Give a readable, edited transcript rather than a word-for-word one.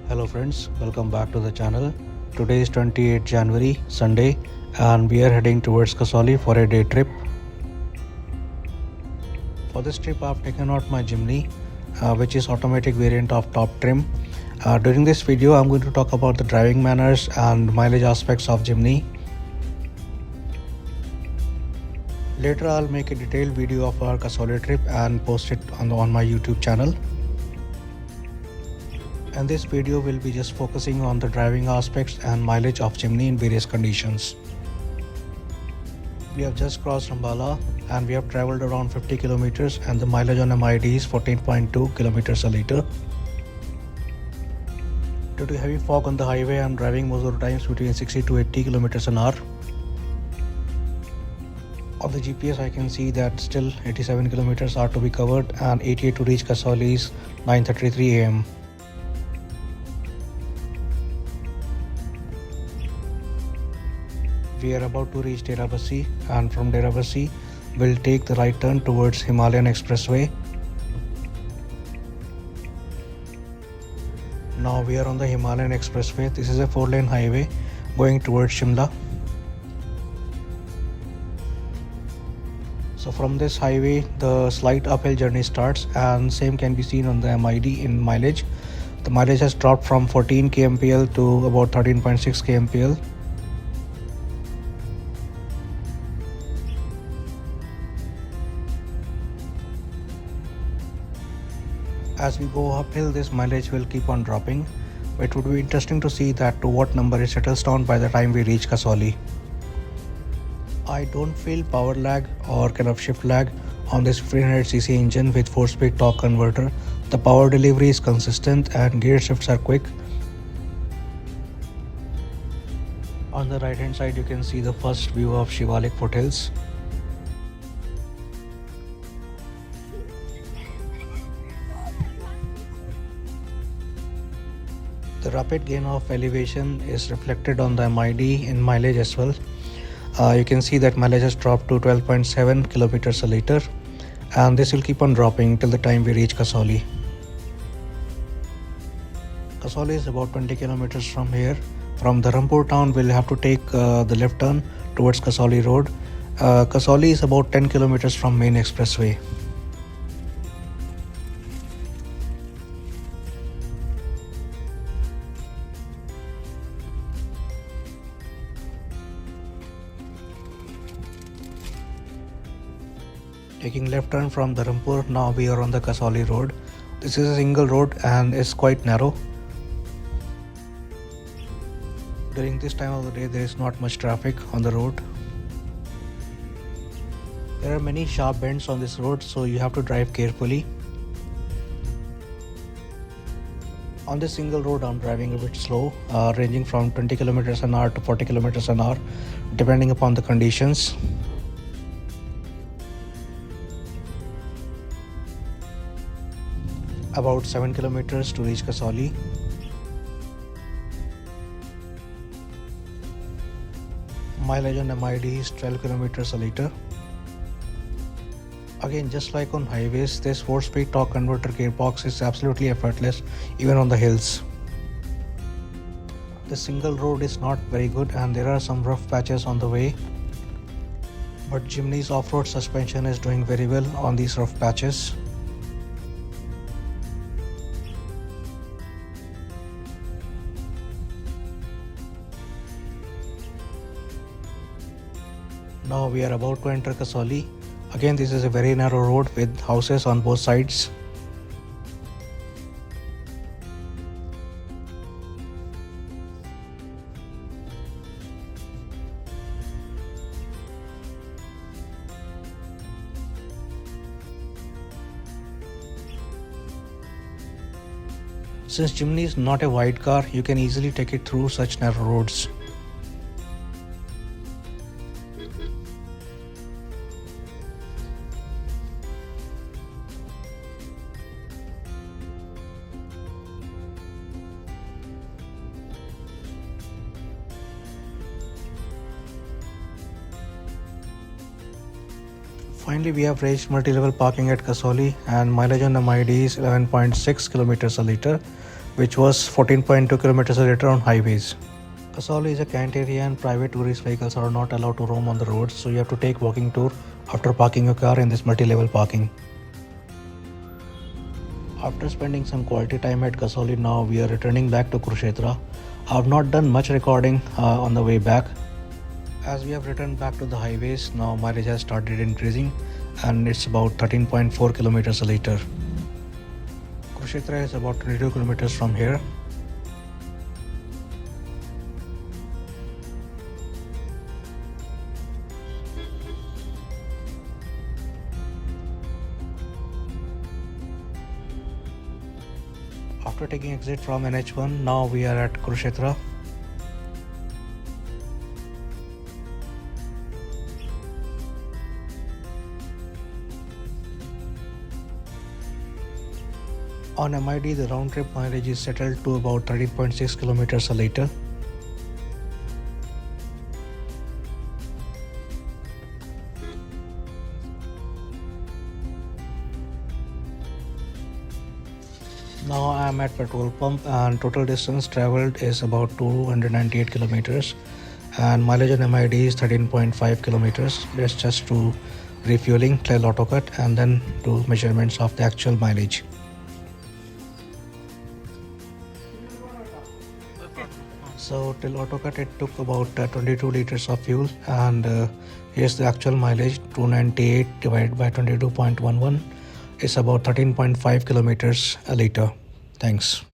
Hello friends, welcome back to the channel. Today is 28 January, Sunday, and we are heading towards Kasauli for a day trip. For this trip I've taken out my Jimny, which is automatic variant of top trim. During this video I'm going to talk about the driving manners and mileage aspects of Jimny. Later I'll make a detailed video of our Kasauli trip and post it on my YouTube channel. And this video will be just focusing on the driving aspects and mileage of Jimny in various conditions. We have just crossed Ambala and we have traveled around 50 kilometers and the mileage on MID is 14.2 kilometers a liter. Due to heavy fog on the highway, I am driving most of the times between 60 to 80 kilometers an hour. On the GPS I can see that still 87 kilometers are to be covered and 88 to reach Kasauli is 9:33 am. We are about to reach Derabasi and from Derabasi we'll take the right turn towards Himalayan Expressway. Now we are on the Himalayan Expressway. This is a 4-lane highway going towards Shimla. So from this highway the slight uphill journey starts and same can be seen on the MID in mileage. The mileage has dropped from 14 kmpl to about 13.6 kmpl. As we go uphill, this mileage will keep on dropping. It would be interesting to see that to what number it settles down by the time we reach Kasauli. I don't feel power lag or kind of shift lag on this 1500cc engine with 4-speed torque converter. The power delivery is consistent and gear shifts are quick. On the right hand side you can see the first view of Shivalik foothills. The rapid gain of elevation is reflected on the MID in mileage as well. You can see that mileage has dropped to 12.7 kilometers a liter and this will keep on dropping till the time we reach Kasauli. Kasauli is about 20 kilometers from here. From the Rampur town we'll have to take the left turn towards Kasauli road. Kasauli is about 10 kilometers from main expressway. Taking left turn from the Rampur, now we are on the Kasauli road. This is a single road and is quite narrow. During this time of the day there is not much traffic on the road. There are many sharp bends on this road, so you have to drive carefully. On this single road I'm driving a bit slow, ranging from 20 kilometers an hour to 40 kilometers an hour depending upon the conditions. About 7 kilometers to reach Kasauli. Mileage on MID is 12 kilometers a liter. Again, just like on highways, this 4-speed torque converter gearbox is absolutely effortless even on the hills. The single road is not very good and there are some rough patches on the way. But Jimny's off-road suspension is doing very well on these rough patches. Now we are about to enter Kasauli. Again, this is a very narrow road with houses on both sides. Since Jimny is not a wide car, you can easily take it through such narrow roads. Finally, we have reached multi-level parking at Kasauli and mileage on the MID is 11.6 kilometers a liter, which was 14.2 kilometers a liter on highways. Kasauli is a cant area and private tourist vehicles are not allowed to roam on the roads, so you have to take walking tour after parking your car in this multi-level parking. After spending some quality time at Kasauli, now we are returning back to Kurukshetra. I have not done much recording on the way back. As we have returned back to the highways, now mileage has started increasing and it's about 13.4 kilometers a liter. Kurukshetra is about 22 kilometers from here. After taking exit from NH1, now we are at Kurukshetra. On MID, the round trip mileage is settled to about 13.6 kilometers a liter. Now I am at petrol pump and total distance traveled is about 298 kilometers and mileage on MID is 13.5 kilometers. That's just to refueling, clear auto cut and then do measurements of the actual mileage. So till auto cut it took about 22 liters of fuel and here's the actual mileage. 298 divided by 22.11 is about 13.5 kilometers a liter. Thanks.